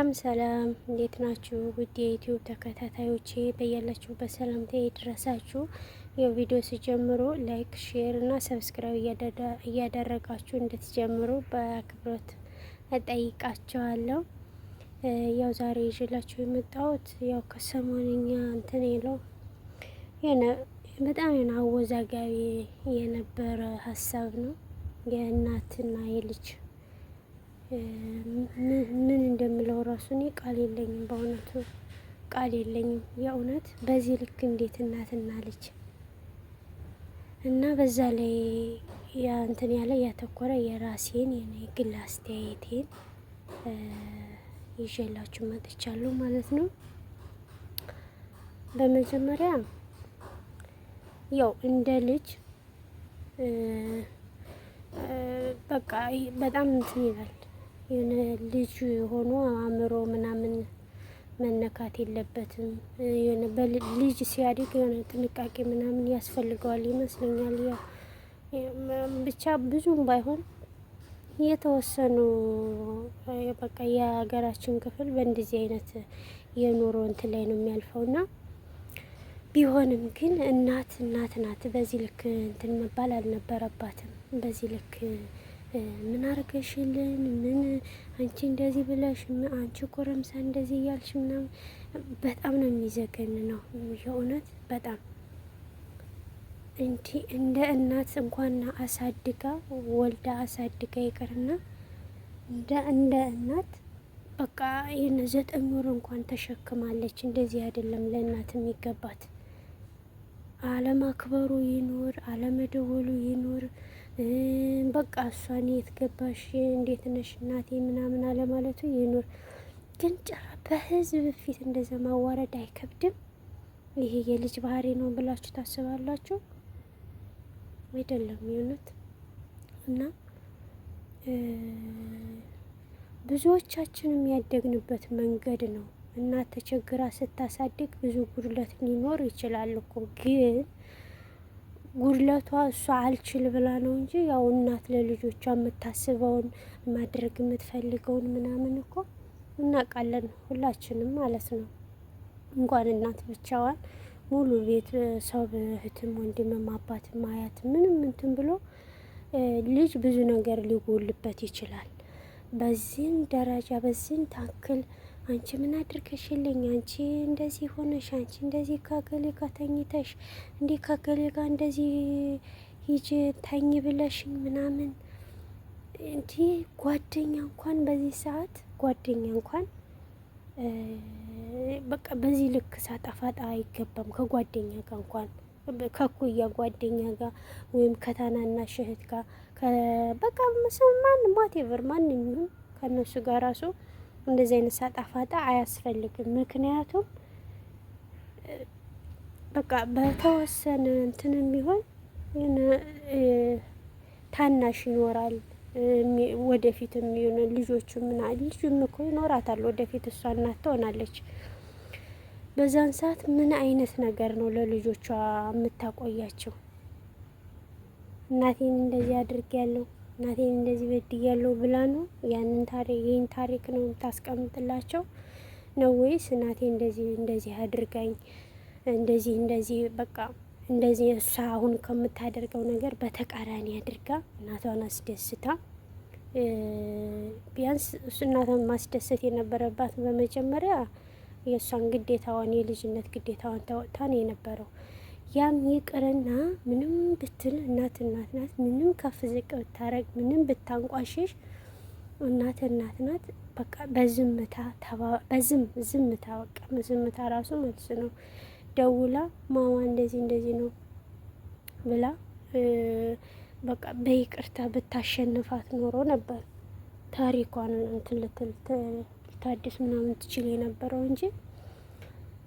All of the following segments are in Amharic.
ሰላም ሰላም፣ እንዴት ናችሁ? ውድ የዩቲዩብ ተከታታዮቼ በያላችሁበት ሰላምታ ይድረሳችሁ። የቪዲዮ ሲጀምሩ ላይክ፣ ሼር እና ሰብስክራይብ እያደረጋችሁ እንድትጀምሩ በአክብሮት እጠይቃችኋለሁ። ያው ዛሬ ይዤላችሁ የመጣሁት ያው ከሰሞንኛ እንትን የለው በጣም አወዛጋቢ የነበረ ሀሳብ ነው። የእናትና የልጅ ምን እንደምለው ራሱ እኔ ቃል የለኝም። በእውነቱ ቃል የለኝም። የእውነት በዚህ ልክ እንዴት እናትና ልጅ እና በዛ ላይ እንትን ያለ ያተኮረ የራሴን የግል አስተያየቴን ይዤላችሁ መጥቻለሁ ማለት ነው። በመጀመሪያ ያው እንደ ልጅ በቃ በጣም እንትን ይላል። የሆነ ልጅ ሆኖ አእምሮ ምናምን መነካት የለበትም። የሆነ ልጅ ሲያድግ የሆነ ጥንቃቄ ምናምን ያስፈልገዋል ይመስለኛል። ያው ብቻ ብዙም ባይሆን የተወሰኑ በቃ የሀገራችን ክፍል በእንደዚህ አይነት የኑሮ እንትን ላይ ነው የሚያልፈውና ቢሆንም ግን እናት ናት። በዚህ ልክ እንትን መባል አልነበረባትም። በዚህ ልክ ምን አርገሽልን፣ ምን አንቺ እንደዚህ ብለሽ፣ አንቺ ጎረምሳ እንደዚህ እያልሽ ምናምን በጣም ነው የሚዘገን ነው የእውነት በጣም እንደ እናት እንኳን አሳድጋ ወልዳ አሳድጋ ይቅርና እንደ እናት በቃ ይህን 9 ወር እንኳን ተሸክማለች። እንደዚህ አይደለም ለእናት የሚገባት። አለማክበሩ ይኖር፣ አለመደወሉ ይኖር፣ በቃ እሷን የት ገባሽ፣ እንዴት ነሽ እናቴ ምናምን አለማለቱ ይኖር። ግን ጭራ በህዝብ ፊት እንደዛ ማዋረድ አይከብድም? ይሄ የልጅ ባህሪ ነው ብላችሁ ታስባላችሁ? አይደለም የእውነት እና ብዙዎቻችንም ያደግንበት መንገድ ነው። እናት ተቸግራ ስታሳድግ ብዙ ጉድለት ሊኖር ይችላል እኮ። ግን ጉድለቷ እሷ አልችል ብላ ነው እንጂ ያው እናት ለልጆቿ የምታስበውን ማድረግ የምትፈልገውን ምናምን እኮ እናውቃለን ሁላችንም ማለት ነው። እንኳን እናት ብቻዋን ሙሉ ቤት ሰው እህትም ወንድምም አባትም አያት ምንም እንትን ብሎ ልጅ ብዙ ነገር ሊጎልበት ይችላል። በዚህን ደረጃ በዚህን ታክል አንቺ ምን አድርገሽልኝ፣ አንቺ እንደዚህ ሆነሽ፣ አንቺ እንደዚህ ከገሌ ጋር ተኝተሽ፣ እንዲህ ከገሌ ጋር እንደዚህ ሂጅ ተኝ ብለሽኝ ምናምን እንዲህ ጓደኛ እንኳን በዚህ ሰዓት ጓደኛ እንኳን በቃ በዚህ ልክ ሳጣፋጣ አይገባም። ከጓደኛ ጋር እንኳን ከኩያ ጓደኛ ጋር ወይም ከታናናሽ እህት ጋር በቃ ማንም ዋቴቨር ማንም ይሁን ከነሱ ጋር ራሱ እንደዚህ አይነት ሳጣፋጣ አያስፈልግም። ምክንያቱም በቃ በተወሰነ እንትንም ቢሆን ታናሽ ይኖራል። ወደፊት የሚሆነ ልጆቹም ልጁም እኮ ይኖራታል ወደፊት እሷ እናት ትሆናለች። በዛን ሰዓት ምን አይነት ነገር ነው ለልጆቿ የምታቆያቸው? እናቴን እንደዚህ አድርጌያለሁ፣ እናቴን እንደዚህ በድያለሁ ብላ ነው ይህን ታሪክ ነው የምታስቀምጥላቸው ነው ወይስ እናቴ እንደዚህ አድርጋኝ እንደዚህ በቃ እንደዚህ እሷ አሁን ከምታደርገው ነገር በተቃራኒ አድርጋ እናቷን አስደስታ ቢያንስ እናቷን ማስደሰት የነበረባት በመጀመሪያ የእሷን ግዴታዋን የልጅነት ግዴታዋን ተወጥታ ነው የነበረው። ያም ይቅርና ምንም ብትል እናት ናት። ምንም ከፍ ዝቅ ብታረግ፣ ምንም ብታንቋሽሽ እናት ናት። በቃ በዝምታ በቃ ዝምታ ራሱ መልስ ነው። ደውላ ማማ እንደዚህ ነው ብላ በቃ በይቅርታ ብታሸንፋት ኖሮ ነበር ታሪኳን እንትን ልታድስ ምናምን ትችል የነበረው እንጂ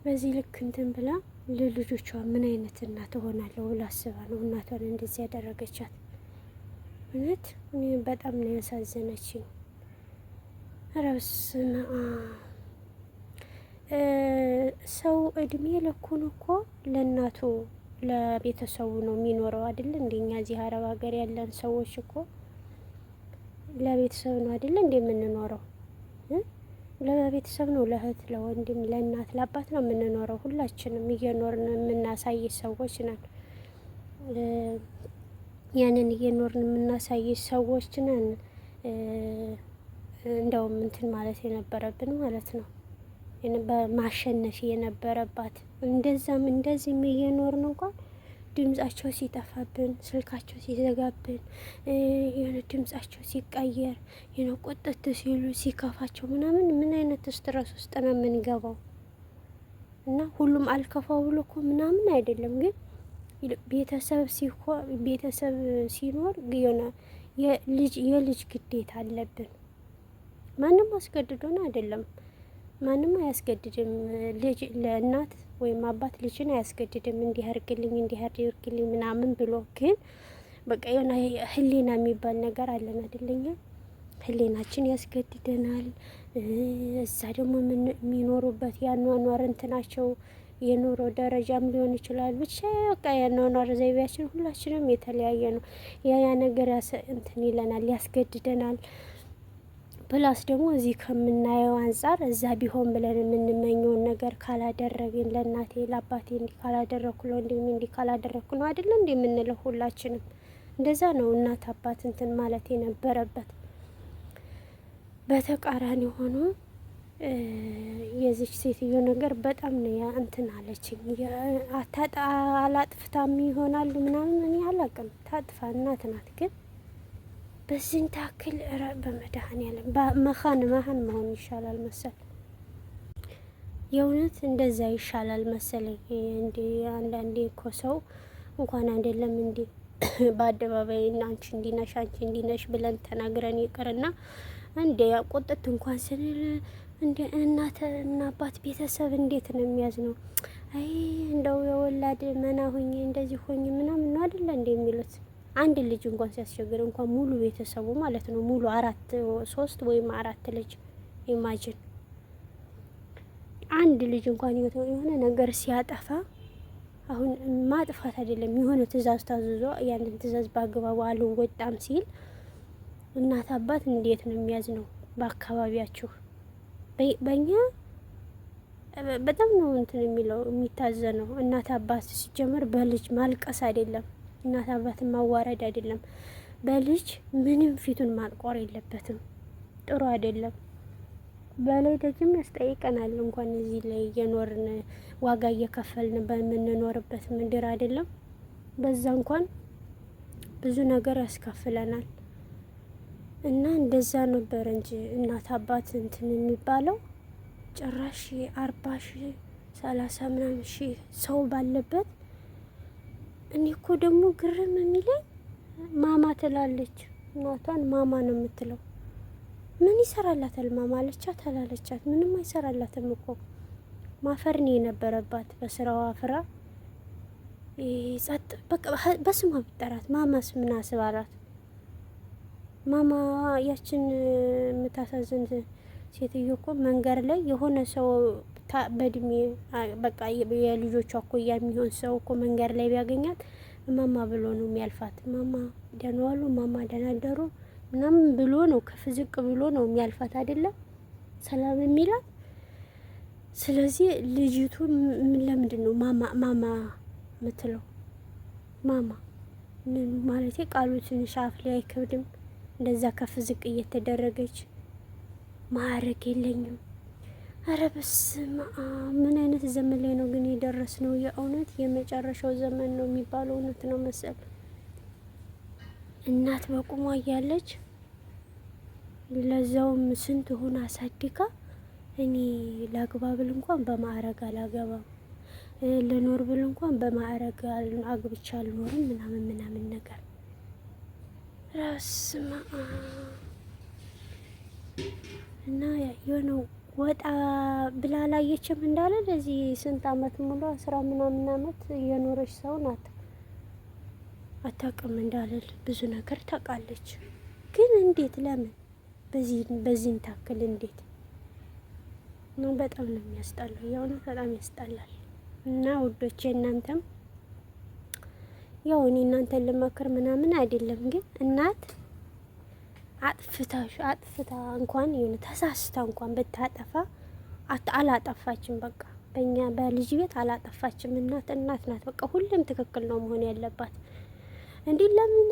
በዚህ ልክ እንትን ብላ ለልጆቿ ምን አይነት እናት ሆናለሁ ብላ አስባ ነው እናቷን እንደዚህ ያደረገቻት። እውነት እኔ በጣም ነው ያሳዘነችኝ። ረብስና ሰው እድሜ ልኩን እኮ ለእናቱ ለቤተሰቡ ነው የሚኖረው አይደል? እንደኛ እዚህ አረብ ሀገር ያለን ሰዎች እኮ ለቤተሰብ ነው አይደል እንደ የምንኖረው። ለቤተሰብ ነው፣ ለእህት፣ ለወንድም፣ ለእናት፣ ለአባት ነው የምንኖረው። ሁላችንም እየኖርን የምናሳይ ሰዎች ነን። ያንን እየኖርን የምናሳይ ሰዎች ነን። እንደውም እንትን ማለት የነበረብን ማለት ነው በማሸነፍ የነበረባት እንደዛም እንደዚህም እየኖርን እንኳን ድምጻቸው ሲጠፋብን፣ ስልካቸው ሲዘጋብን፣ የሆነ ድምጻቸው ሲቀየር፣ የሆነ ቁጥት ሲሉ ሲከፋቸው ምናምን ምን አይነት ስትረስ ውስጥ ነው የምንገባው? እና ሁሉም አልከፋው ብሎ እኮ ምናምን አይደለም፣ ግን ቤተሰብ ሲኖር የሆነ የልጅ ግዴታ አለብን። ማንም አስገድዶን አይደለም። ማንም አያስገድድም። ልጅ ለእናት ወይም አባት ልጅን አያስገድድም እንዲህ አድርግልኝ እንዲህ አድርግልኝ ምናምን ብሎ። ግን በቃ የሆነ ህሊና የሚባል ነገር አለን አይደለኛ? ህሊናችን ያስገድደናል። እዛ ደግሞ የሚኖሩበት ያኗኗር እንትናቸው የኑሮ ደረጃም ሊሆን ይችላል። ብቻ በቃ ያኗኗር ዘይቤያችን ሁላችንም የተለያየ ነው። ያ ነገር እንትን ይለናል፣ ያስገድደናል። ፕላስ ደግሞ እዚህ ከምናየው አንጻር እዛ ቢሆን ብለን የምንመኘውን ነገር ካላደረግን፣ ለእናቴ ለአባቴ እንዲህ ካላደረግኩ፣ ለወንድሜ እንዲህ ካላደረግኩ ነው አይደለ እንዲህ የምንለው ሁላችንም። እንደዛ ነው እናት አባት እንትን ማለት የነበረበት። በተቃራኒ ሆኖ የዚች ሴትዮ ነገር በጣም ነው እንትን አለችኝ። አላጥፍታም ይሆናሉ ምናምን እኔ አላቅም። ታጥፋ እናት ናት ግን በዚህን ታክል በመድኃኔዓለም መሀን መሆን ይሻላል መሰል። የእውነት እንደዛ ይሻላል መሰለኝ። እንዲ አንዳንዴ እኮ ሰው እንኳን አይደለም እንዲ በአደባባይ እና አንቺ እንዲነሽ አንቺ እንዲነሽ ብለን ተናግረን ይቅርና እንደ ቁጥት እንኳን ስንል እንደ እናት እና አባት ቤተሰብ እንዴት ነው የሚያዝነው? አይ እንደው የወላድ መና ሆኜ እንደዚህ ሆኜ ምናምን ነው አይደለ እንደ የሚሉት። አንድ ልጅ እንኳን ሲያስቸግር እንኳን ሙሉ ቤተሰቡ ማለት ነው ሙሉ 3 ወይም 4 ልጅ ኢማጂን። አንድ ልጅ እንኳን የሆነ ነገር ሲያጠፋ አሁን ማጥፋት አይደለም የሆነ ትዕዛዝ ታዝዞ ያንን ትዕዛዝ በአግባቡ አልወጣም ሲል እናት አባት እንዴት ነው የሚያዝነው? በአካባቢያችሁ በእኛ በጣም ነው እንትን የሚለው የሚታዘነው። እናት አባት ሲጀመር በልጅ ማልቀስ አይደለም፣ እናት አባትን ማዋረድ አይደለም። በልጅ ምንም ፊቱን ማጥቆር የለበትም፣ ጥሩ አይደለም። በላይ ደግም ያስጠይቀናል። እንኳን እዚህ ላይ እየኖርን ዋጋ እየከፈልን በምንኖርበት ምድር አይደለም በዛ እንኳን ብዙ ነገር ያስከፍለናል። እና እንደዛ ነበር እንጂ እናት አባት እንትን የሚባለው ጭራሽ 40 ሺህ 30 ምናምን ሺህ ሰው ባለበት። እኔ እኮ ደግሞ ግርም የሚለኝ ማማ ትላለች፣ እናቷን ማማ ነው የምትለው። ምን ይሰራላታል? ማማ አለቻት አላለቻት ምንም አይሰራላትም እኮ። ማፈር ነው የነበረባት በስራዋ አፍራ ጸጥ በቃ በስሟ ቢጠራት ማማስ ምን አስባላት? ማማ ያችን የምታሳዝን ሴትዮ እኮ መንገድ ላይ የሆነ ሰው በእድሜ በቃ የልጆቿ እኩያ የሚሆን ሰው እኮ መንገድ ላይ ቢያገኛት ማማ ብሎ ነው የሚያልፋት። ማማ ደህና ዋሉ፣ ማማ ደህና አደሩ ምናምን ብሎ ነው ከፍ ዝቅ ብሎ ነው የሚያልፋት አይደለም ሰላም የሚላት። ስለዚህ ልጅቱ ለምንድን ነው ማማ የምትለው? ማማ ምን ማለት ቃሉ ትንሽ አፍ ላይ አይከብድም? እንደዛ ከፍ ዝቅ እየተደረገች ማዕረግ የለኝም። አረ በስመ አብ! ምን አይነት ዘመን ላይ ነው ግን የደረስነው? የእውነት የመጨረሻው ዘመን ነው የሚባለው እውነት ነው መሰል። እናት በቁሟ እያለች ለዛውም ስንት ሆና አሳድጋ እኔ ላግባ ብል እንኳን በማዕረግ አላገባም፣ ልኖር ብል እንኳን በማዕረግ አግብቻ አልኖርም ምናምን ነገር ራስማ እና የሆነው ወጣ ብላ ላየችም እንዳለ ለዚህ ስንት አመት ሙሉ 10 ምናምን አመት የኖረች ሰው ናት። አታውቅም እንዳለል ብዙ ነገር ታውቃለች። ግን እንዴት ለምን በዚህን ታክል እንዴት ነው? በጣም ነው የሚያስጠላው። የእውነት በጣም ያስጠላል። እና ውዶቼ እናንተም ያው እኔ እናንተን ልመክር ምናምን አይደለም፣ ግን እናት አጥፍታ እንኳን የሆነ ተሳስታ እንኳን ብታጠፋ አላጠፋችም። በቃ በእኛ በልጅ ቤት አላጠፋችም። እናት ናት። በቃ ሁሌም ትክክል ነው መሆን ያለባት። እንዲህ ለምን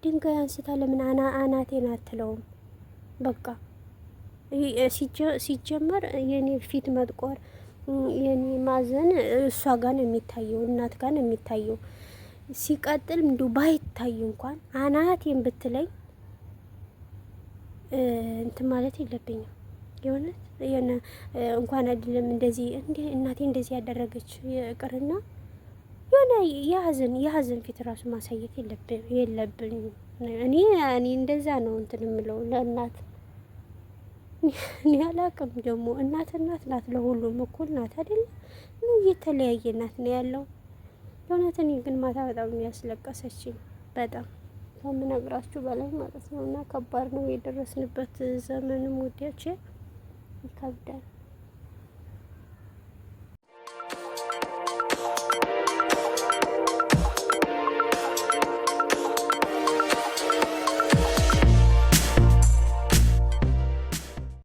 ድንጋይ አንስታ ለምን አናቴን አትለውም? በቃ ሲጀመር የኔ ፊት መጥቆር የኔ ማዘን እሷ ጋር ነው የሚታየው፣ እናት ጋር ነው የሚታየው። ሲቀጥል እንዲሁ ባይታይ እንኳን አናቴን ብትለኝ እንትን ማለት የለብኝም። የሆነት እንኳን አይደለም እንደዚህ እናቴ እንደዚህ ያደረገች ይቅርና የሆነ የሀዘን ፊት ራሱ ማሳየት የለብኝም። እኔ እንደዛ ነው እንትን የምለው ለእናት። እኔ አላቅም ደግሞ እናት ናት፣ ለሁሉም እኩል ናት አይደለ? የተለያየ እናት ነው ያለው። የእውነት እኔ ግን ማታ በጣም ያስለቀሰችኝ በጣም ከምነግራችሁ በላይ ማለት ነው። እና ከባድ ነው የደረስንበት ዘመንም ውዴዎቼ፣ ይከብዳል።